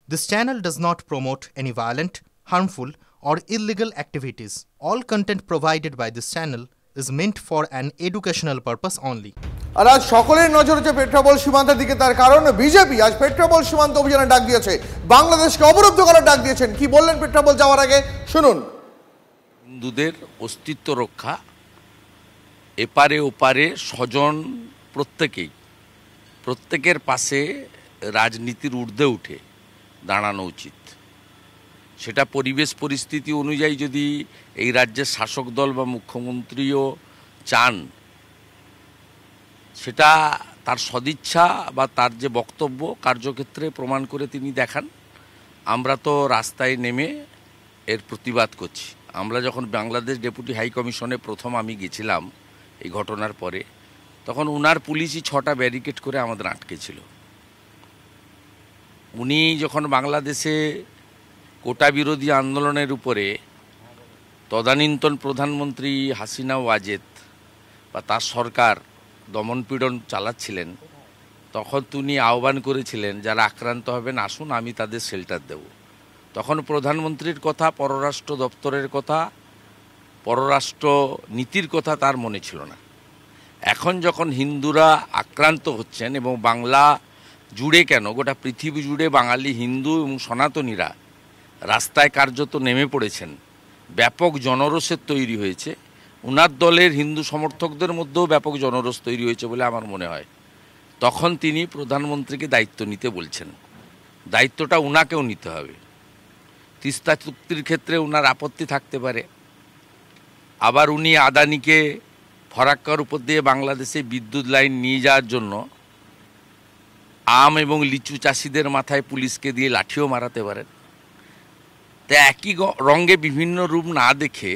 This channel does not promote any violent, harmful, or illegal activities. All content provided by this channel is meant for an educational purpose only. আর আজ সকলের নজর হচ্ছে পেট্রাপোল সীমান্তের দিকে। তার কারণ বিজেপি আজ পেট্রাপোল সীমান্ত অভিযানের ডাক দিয়েছে, বাংলাদেশকে অবরুদ্ধ করার ডাক দিয়েছেন। কি বললেন পেট্রাপোল যাওয়ার আগে শুনুন। হিন্দুদের অস্তিত্ব রক্ষা, এপারে ওপারে স্বজন প্রত্যেকের পাশে রাজনীতির ঊর্ধ্বে উঠে দাঁড়ানো উচিত। সেটা পরিবেশ পরিস্থিতি অনুযায়ী যদি এই রাজ্যের শাসক দল বা মুখ্যমন্ত্রীও চান, সেটা তার সদিচ্ছা বা তার যে বক্তব্য কার্যক্ষেত্রে প্রমাণ করে তিনি দেখান। আমরা তো রাস্তায় নেমে এর প্রতিবাদ করছি। আমরা যখন বাংলাদেশ ডেপুটি হাই কমিশনে প্রথম আমি গেছিলাম এই ঘটনার পরে, তখন উনার পুলিশই 6টা ব্যারিকেড করে আমাদের আটকে ছিল। উনি যখন বাংলাদেশে কোটা বিরোধী আন্দোলনের উপরে তদানীন্তন প্রধানমন্ত্রী হাসিনা ওয়াজেদ বা তার সরকার দমনপীড়ন চালাচ্ছিলেন, তখন তিনি আহ্বান করেছিলেন যারা আক্রান্ত হবেন আসুন, আমি তাদের শেল্টার দেব। তখন প্রধানমন্ত্রীর কথা, পররাষ্ট্র দপ্তরের কথা, পররাষ্ট্র নীতির কথা তার মনে ছিল না। এখন যখন হিন্দুরা আক্রান্ত হচ্ছেন এবং বাংলা জুড়ে কেন গোটা পৃথিবী জুড়ে বাঙালি হিন্দু এবং সনাতনীরা রাস্তায় কার্যত নেমে পড়েছেন, ব্যাপক জনরোষের তৈরি হয়েছে। উনার দলের হিন্দু সমর্থকদের মধ্যেও ব্যাপক জনরোষ তৈরি হয়েছে বলে আমার মনে হয়। তখন তিনি প্রধানমন্ত্রীকে দায়িত্ব নিতে বলছেন। দায়িত্বটা উনাকেও নিতে হবে। তিস্তা চুক্তির ক্ষেত্রে উনার আপত্তি থাকতে পারে, আবার উনি আদানিকে ফরাক্কার উপর দিয়ে বাংলাদেশে বিদ্যুৎ লাইন নিয়ে যাওয়ার জন্য আম এবং লিচু চাষিদের মাথায় পুলিশকে দিয়ে লাঠিও মারাতে পারেন। তাই একই রঙে বিভিন্ন রূপ না দেখে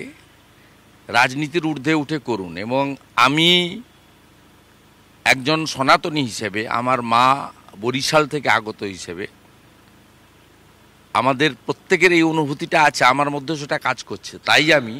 রাজনীতির ঊর্ধ্বে উঠে করুন। এবং আমি একজন সনাতনী হিসেবে, আমার মা বরিশাল থেকে আগত হিসেবে, আমাদের প্রত্যেকের এই অনুভূতিটা আছে, আমার মধ্যে সেটা কাজ করছে। তাই আমি